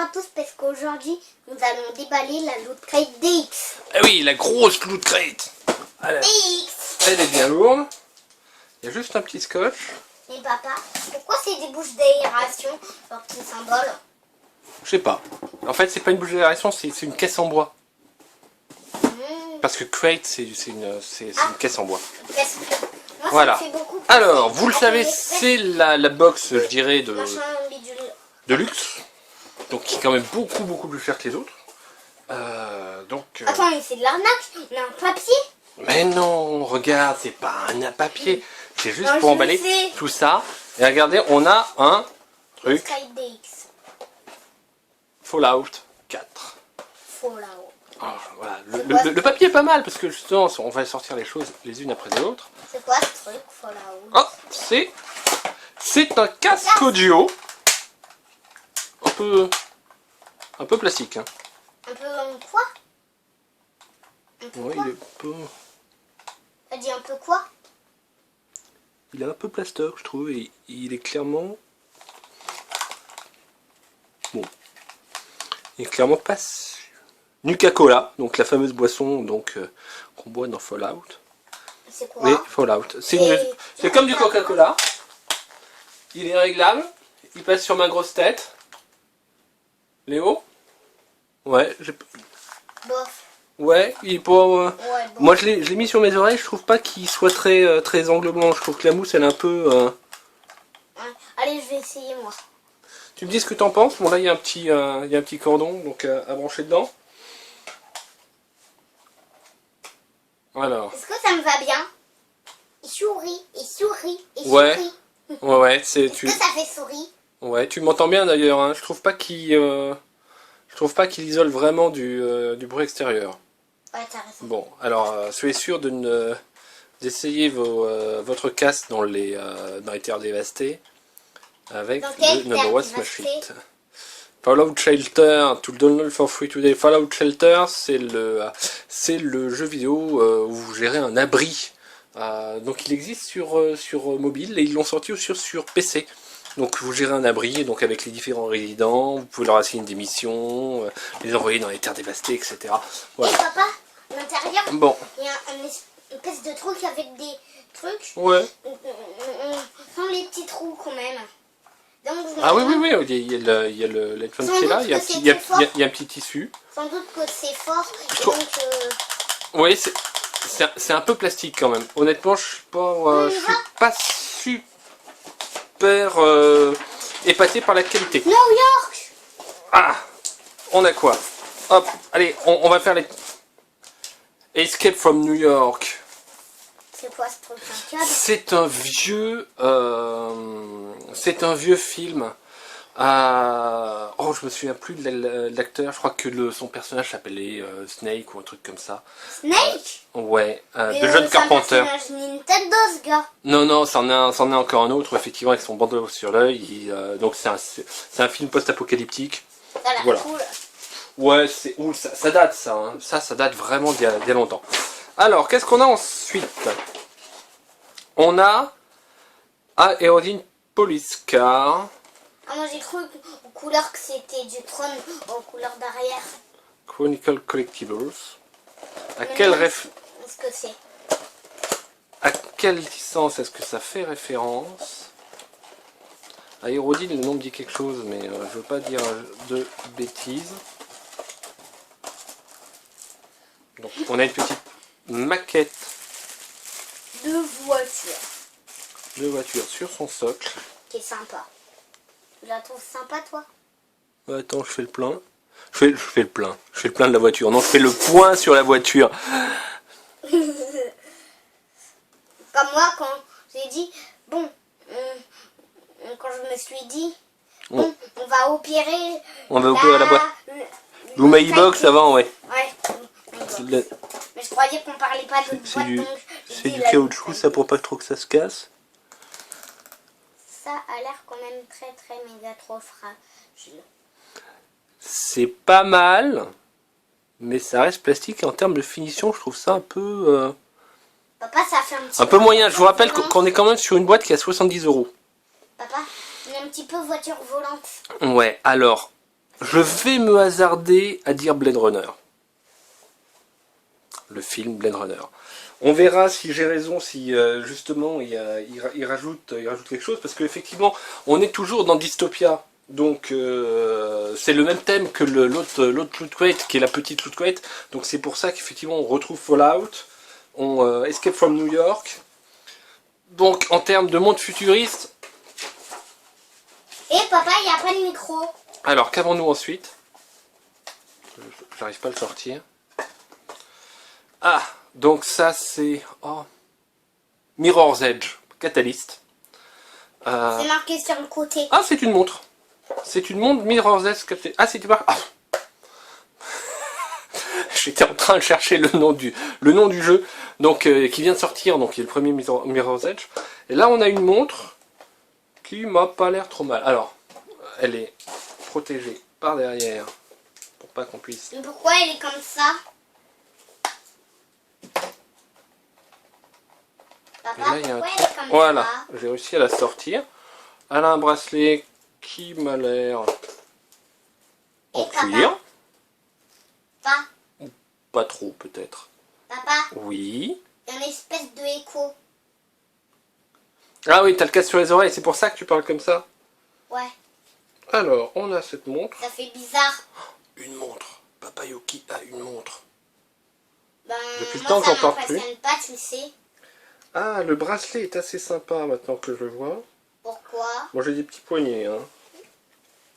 à tous parce qu'aujourd'hui nous allons déballer la Loot Crate DX. Ah oui, la grosse Loot Crate. Alors, DX. elle est bien lourde. Il y a juste un petit scotch. Mais papa, pourquoi c'est des bouches d'aération, leur petit symbole? Je sais pas. En fait, c'est pas une bouche d'aération, c'est une caisse en bois. Parce que crate, c'est une caisse en bois. Parce que moi, Voilà. ça me fait beaucoup Alors, penser vous le à savez, ton c'est la box, je dirais, machin bidule. de luxe. Donc, qui est quand même beaucoup plus cher que les autres. Attends, mais c'est de l'arnaque, on a un papier. Mais non, regarde, c'est pas un papier. C'est juste Non, pour je emballer le sais. tout ça. Et regardez, on a un truc Crate DX. Fallout 4. Fallout. Alors, voilà. C'est quoi, Le papier est pas mal parce que justement, on va sortir les choses les unes après les autres. C'est quoi ce truc, Fallout? Oh, c'est un casque audio. Un peu plastique. Hein. Un peu quoi? Un peu Ouais, quoi? il est peu... T'as dit un peu quoi? Il est un peu plastoc, je trouve, et il est clairement... Bon. Il est clairement pas... Nuka-Cola, donc la fameuse boisson qu'on boit dans Fallout. C'est quoi? Oui, Fallout. C'est comme du Coca-Cola. Il est réglable. Il passe sur ma grosse tête. Léo? Ouais, Bof. ouais, il est pas... Ouais, bof. Moi je l'ai mis sur mes oreilles, je trouve pas qu'il soit très angle blanc. Je trouve que la mousse elle est un peu... Ouais. Allez, je vais essayer moi. Tu me dis ce que t'en penses. Bon là il y a un petit cordon donc à brancher dedans. Alors. Est-ce que ça me va bien? Il sourit, il sourit, il Ouais. sourit. Ouais, Est-ce que ça fait souris? Ouais, tu m'entends bien d'ailleurs. Hein. Je trouve pas qu'il isole vraiment du bruit extérieur. Ouais, t'as raison. Bon, alors soyez sûr d'essayer votre casque dans les terres dévastées avec Dans quelle le Number terre One dévastée? Smash It. Fallout Shelter, to download for free today. Fallout Shelter, c'est le jeu vidéo où vous gérez un abri. Donc il existe sur mobile et ils l'ont sorti aussi sur PC. Donc vous gérez un abri, donc avec les différents résidents, vous pouvez leur assigner des missions, les envoyer dans les terres dévastées, etc. Voilà. Et papa, à l'intérieur, Bon, il y a une espèce de truc avec des trucs. ouais. Sans les petits trous quand même. Donc, Ah oui, il y a l'iPhone Sans qui est là, doute il y a, que c'est il y a- très fort. il y a un petit tissu. Sans doute que c'est fort. Et trouve- donc, Oui, c'est un peu plastique quand même. Honnêtement, je suis pas super épaté par la qualité. New York! Ah, on a quoi? Hop, allez, on va faire les... Escape from New York. C'est quoi ce truc? Un câble? C'est un vieux film. Oh, je me souviens plus de l'acteur. Je crois que son personnage s'appelait Snake ou un truc comme ça. Snake? Ouais, Mais, de John Carpenter. C'est un personnage Nintendo, ce gars. Non, c'en est encore un autre, effectivement, avec son bandeau sur l'œil. Donc c'est un film post-apocalyptique. Ça a l'air Voilà. cool. Ouais, ça date ça. Hein. Ça date vraiment d'il y a longtemps. Alors, qu'est-ce qu'on a ensuite? On a Aerodine Police Car. Ah, moi j'ai cru aux couleurs que c'était du trône aux couleurs d'arrière. Chronicle Collectibles. Mais non, Est-ce que c'est? À quelle licence est-ce que ça fait référence? Aérodine, le nom me dit quelque chose, mais je veux pas dire de bêtises. Donc, on a une petite maquette De voiture. de voiture sur son socle. Qui est sympa. Tu la trouves sympa, toi? Attends, je fais le plein. Je fais le plein. Je fais le plein de la voiture. Non, je fais le point sur la voiture. Comme moi, quand j'ai dit, bon, quand je me suis dit, bon, on va opérer. On va opérer la boîte. L'Umaïbox avant, ouais. Ouais. Le- Mais je croyais qu'on parlait pas de C'est boîte, du, donc j'ai c'est dit du la caoutchouc, boîte. ça pour pas trop que ça se casse. Ça a l'air quand même très méga trop fragile. C'est pas mal, mais ça reste plastique et en termes de finition, je trouve ça un peu Papa, ça fait un peu moyen. Je vous voiture rappelle volante. qu'on est quand même sur une boîte qui a 70 €. Papa, on est un petit peu voiture volante. Ouais, alors, je vais me hasarder à dire Blade Runner. Le film Blade Runner. On verra si j'ai raison, si justement il rajoute quelque chose, parce qu'effectivement, on est toujours dans Dystopia. Donc c'est le même thème que l'autre Loot Crate, qui est la petite Loot Crate. Donc c'est pour ça qu'effectivement on retrouve Fallout, on Escape from New York. Donc en termes de monde futuriste. Et papa, il n'y a pas de micro. Alors qu'avons-nous ensuite? J'arrive pas à le sortir. Ah, donc ça c'est Mirror's Edge, Catalyst. C'est marqué sur le côté. Ah, c'est une montre. C'est une montre Mirror's Edge. Ah, c'est pas. Ah. J'étais en train de chercher le nom du jeu, donc qui vient de sortir, donc qui est le premier Mirror's Edge. Et là, on a une montre qui m'a pas l'air trop mal. Alors, elle est protégée par derrière pour pas qu'on puisse. Mais pourquoi elle est comme ça? Papa, Et là, il y a pourquoi un elle est comme Voilà, ça? j'ai réussi à la sortir. Elle a un bracelet qui m'a l'air en Et papa? cuir. Papa, Pas trop, peut-être. papa, Oui. il y a une espèce de écho. Ah oui, t'as le casque sur les oreilles, c'est pour ça que tu parles comme ça. Ouais, Alors, on a cette montre. ça fait bizarre. Une montre. Papa Yoki a une montre. Ben, Depuis le moi, temps que ça j'en parle plus. m'impressionne pas, tu sais. Ah, le bracelet est assez sympa maintenant que je le vois. Pourquoi? Bon, j'ai des petits poignets, hein.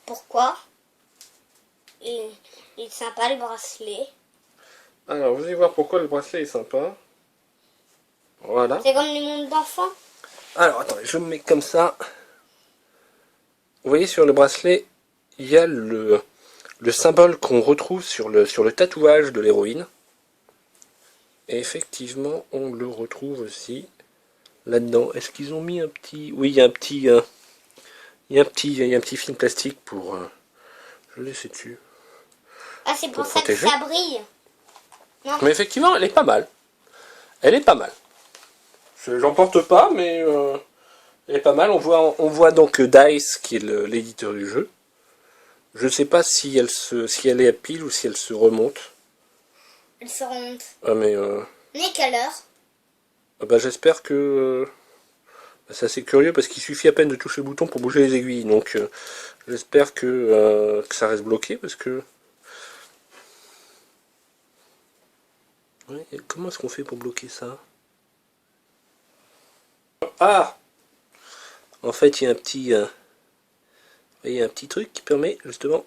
Pourquoi? Il est sympa le bracelet. Alors, vous allez voir pourquoi le bracelet est sympa. Voilà. C'est comme les montres d'enfants. Alors, attendez, je me mets comme ça. Vous voyez, sur le bracelet, il y a le symbole qu'on retrouve sur le tatouage de l'héroïne. Et effectivement, on le retrouve aussi là-dedans. Est-ce qu'ils ont mis un petit... Oui, il y a un petit... il y a un petit film plastique pour... je le laisse dessus. Ah, c'est pour Pour ça que protéger. ça brille. Non. Mais effectivement, elle est pas mal. Elle est pas mal. J'en porte pas, mais elle est pas mal. On voit donc DICE, qui est l'éditeur du jeu. Je sais pas si elle est à pile ou si elle se remonte. Elle se remonte. Ah, mais... Mais quelle heure? bah, j'espère que... c'est assez curieux parce qu'il suffit à peine de toucher le bouton pour bouger les aiguilles. Donc j'espère que ça reste bloqué parce que... Ouais, comment est-ce qu'on fait pour bloquer ça? Ah! En fait, il y a un petit... il y a un petit truc qui permet justement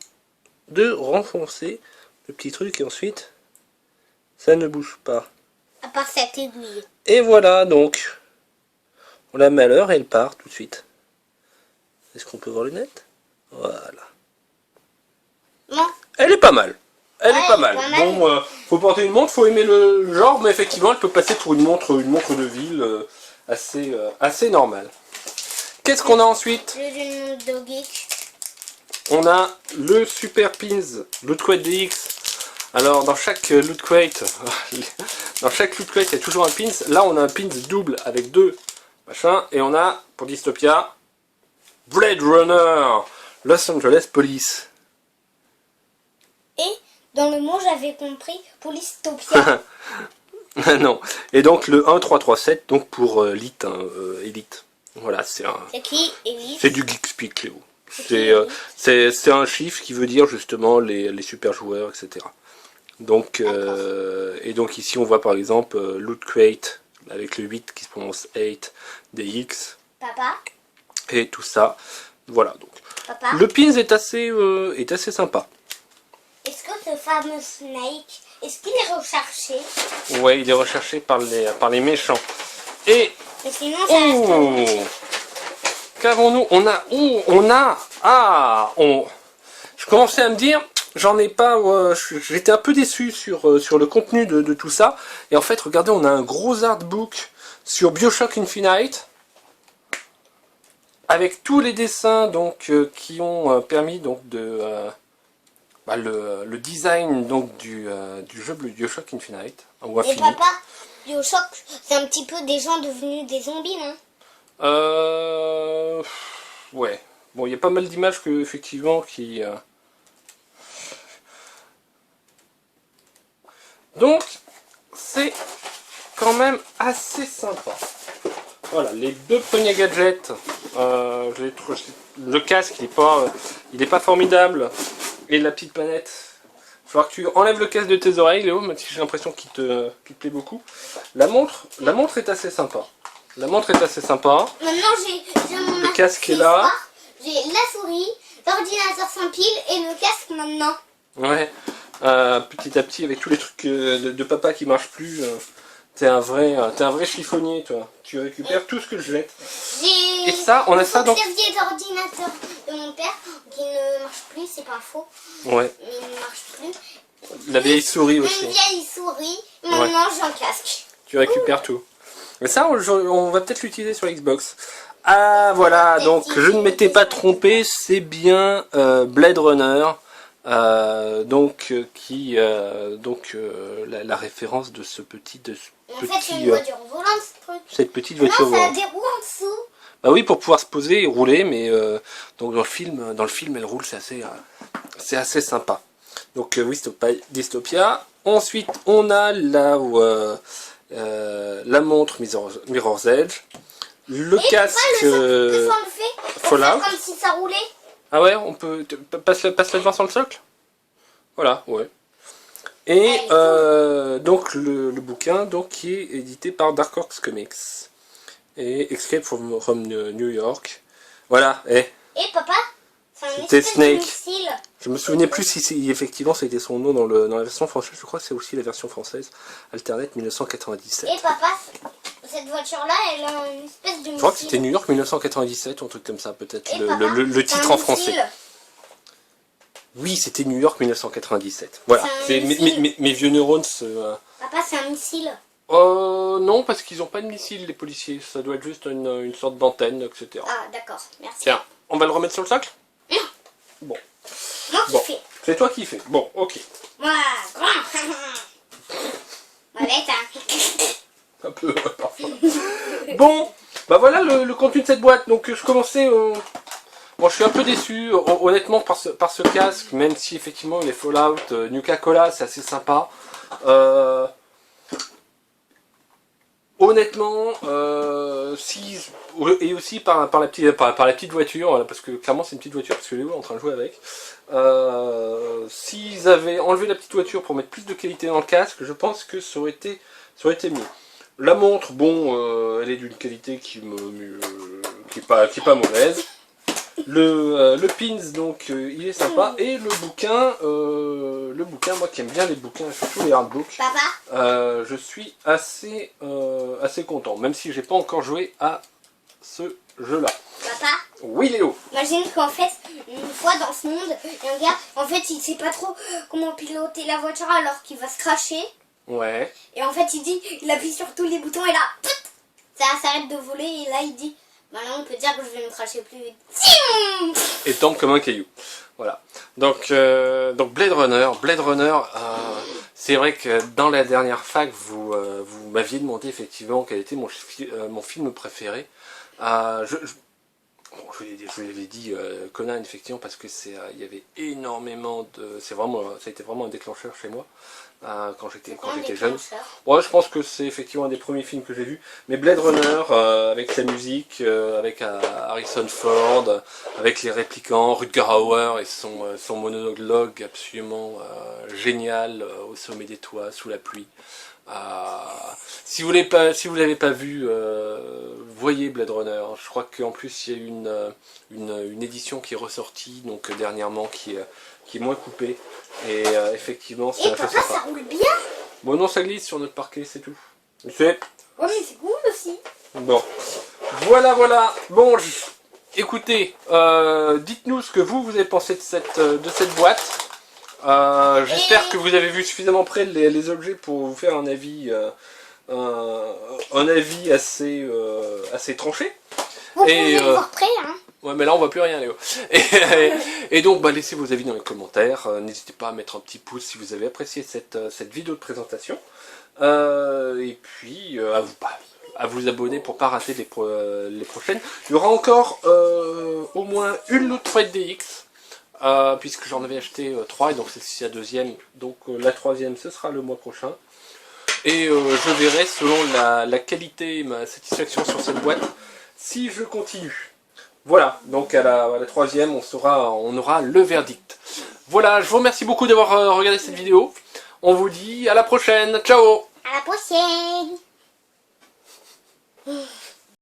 de renfoncer le petit truc et ensuite ça ne bouge pas. À part cette aiguille. Et voilà donc. On la met à l'heure et elle part tout de suite. Est-ce qu'on peut voir le net? Voilà. Non. Elle est pas mal. Elle Ouais, est pas elle est mal. pas mal. Bon, faut porter une montre, faut aimer le genre, mais effectivement, elle peut passer pour une montre de ville assez normale. Qu'est-ce qu'on a ensuite? J'ai une montre de geek. On a le Super Pins Loot Crate DX. Alors, dans chaque Loot Crate, il y a toujours un pins. Là, on a un pins double avec deux machins. Et on a, pour Dystopia, Blade Runner, Los Angeles Police. Et dans le mot, j'avais compris Polystopia. Non. Et donc, le 1337, donc pour Elite. Elite. Voilà, c'est qui Elite? du Geekspeak, Léo. qui, C'est un chiffre qui veut dire justement les super joueurs, etc. Donc, et donc ici on voit par exemple Loot Crate avec le 8 qui se prononce 8 DX Papa? et tout ça. Voilà, donc Papa? le pins est assez sympa. Est-ce que ce fameux Snake, est-ce qu'il est recherché? Ouais, il est recherché par les méchants. Et Mais sinon, ça reste oh, qu'avons-nous? Je commençais à me dire, j'en ai pas, j'étais un peu déçu sur le contenu de tout ça. Et en fait, regardez, on a un gros artbook sur BioShock Infinite avec tous les dessins donc qui ont permis donc de le design donc du jeu BioShock Infinite ou Et Infinite. papa, Bioshock, c'est un petit peu des gens devenus des zombies, non? Ouais. Bon, il y a pas mal d'images que effectivement qui Donc, c'est quand même assez sympa. Voilà, les deux premiers gadgets. Le casque, il est pas formidable. Et la petite manette. Il va falloir que tu enlèves le casque de tes oreilles, Léo, même si j'ai l'impression qu'il te plaît beaucoup. La montre est assez sympa. La montre est assez sympa. Maintenant, j'ai mon Le casque est là. J'ai la souris, l'ordinateur sans pile et le casque maintenant. Ouais. Petit à petit, avec tous les trucs de papa qui marchent plus, t'es un vrai chiffonnier, toi. Tu récupères tout ce que je jette. Et ça, on a ça dans... Le clavier d'ordinateur de mon père qui ne marche plus, c'est pas faux. Ouais. Mais il ne marche plus. La vieille souris aussi. Une vieille souris. Maintenant, j'ai un casque. Tu récupères tout. Mais ça, on va peut-être l'utiliser sur Xbox. Ah, voilà, donc je ne m'étais pas trompé, c'est bien Blade Runner. La référence de ce petit... En fait, c'est une voiture volante, ce truc. Cette petite voiture volante. Non, ça a des roues en dessous. Bah oui, pour pouvoir se poser et rouler, mais donc dans le film, elle roule, c'est assez sympa. Donc oui, Dystopia. Ensuite, on a la montre Mirror's Edge, le casque Fallout. Comme si ça roulait. Ah ouais, on peut passe la devant sur le socle. Voilà, ouais. Et donc le bouquin donc qui est édité par Dark Horse Comics et Escape from New York. Voilà. Et papa, c'est un c'était espèce Snake. de missile. Je me souvenais plus si effectivement c'était son nom dans la version française. Je crois que c'est aussi la version française. Alternate 1997. Et papa, cette voiture-là, elle a une espèce de missile. Je crois que c'était New York 1997 ou un truc comme ça, peut-être le titre en français. Oui, c'était New York 1997. Voilà. Mes vieux neurones Papa, c'est un missile. Non, parce qu'ils n'ont pas de missile, les policiers. Ça doit être juste une sorte d'antenne, etc. Ah, d'accord. Merci. Tiens, on va le remettre sur le socle? Non. Bon. Moi qui fais. C'est toi qui fais. Bon, ok. Moi, grand. Avec Un peu, parfois. Bon, bah voilà le contenu de cette boîte. Donc je commençais... Bon, je suis un peu déçu, honnêtement, par ce casque, même si effectivement les Fallout, Nuka-Cola, c'est assez sympa. Honnêtement, et aussi par la petite voiture, parce que clairement c'est une petite voiture, parce que Léo est en train de jouer avec. S'ils avaient enlevé la petite voiture pour mettre plus de qualité dans le casque, je pense que ça aurait été mieux. La montre, bon, elle est d'une qualité qui est pas mauvaise. Le pins, donc, il est sympa. Et le bouquin, moi qui aime bien les bouquins, surtout les hardbooks, je suis assez content, même si j'ai pas encore joué à ce jeu-là. Papa? Oui, Léo. Imagine qu'en fait, une fois dans ce monde, il y a un gars, en fait, il sait pas trop comment piloter la voiture alors qu'il va se cracher. Ouais. Et en fait, il appuie sur tous les boutons et là, ça s'arrête de voler et là, il dit... Maintenant, on peut dire que je vais me cracher plus vite. Et tombe comme un caillou. Voilà. Donc Blade Runner, c'est vrai que dans la dernière fac, vous m'aviez demandé effectivement quel était mon film préféré. Je vous l'avais dit Conan, effectivement, parce que il y avait énormément de... ça a été vraiment un déclencheur chez moi. Quand j'étais jeune. Ouais, je pense que c'est effectivement un des premiers films que j'ai vu. Mais Blade Runner, avec sa musique, avec Harrison Ford, avec les répliquants, Rutger Hauer et son monologue absolument génial, au sommet des toits, sous la pluie. Si vous l'avez pas vu, voyez Blade Runner. Je crois qu'en plus il y a eu une édition qui est ressortie donc dernièrement qui est moins coupée. Et effectivement, c'est assez sympa. Ça roule bien. Bon, non, ça glisse sur notre parquet, c'est tout. Ouais, mais c'est cool aussi. Bon, voilà. Bon, écoutez, dites-nous ce que vous avez pensé de cette boîte. J'espère que vous avez vu suffisamment près les objets pour vous faire un avis assez tranché. Vous pouvez voir près, hein. Ouais, mais là on voit plus rien, Léo. Et donc laissez vos avis dans les commentaires. N'hésitez pas à mettre un petit pouce si vous avez apprécié cette vidéo de présentation. Et puis à vous abonner pour pas rater les prochaines. Il y aura encore au moins une Loot Fight DX puisque j'en avais acheté 3 et donc c'est la deuxième, donc la troisième ce sera le mois prochain. Et je verrai selon la qualité et ma satisfaction sur cette boîte si je continue. Voilà, donc à la troisième on aura le verdict. Voilà, je vous remercie beaucoup d'avoir regardé cette vidéo. On vous dit à la prochaine, ciao! À la prochaine.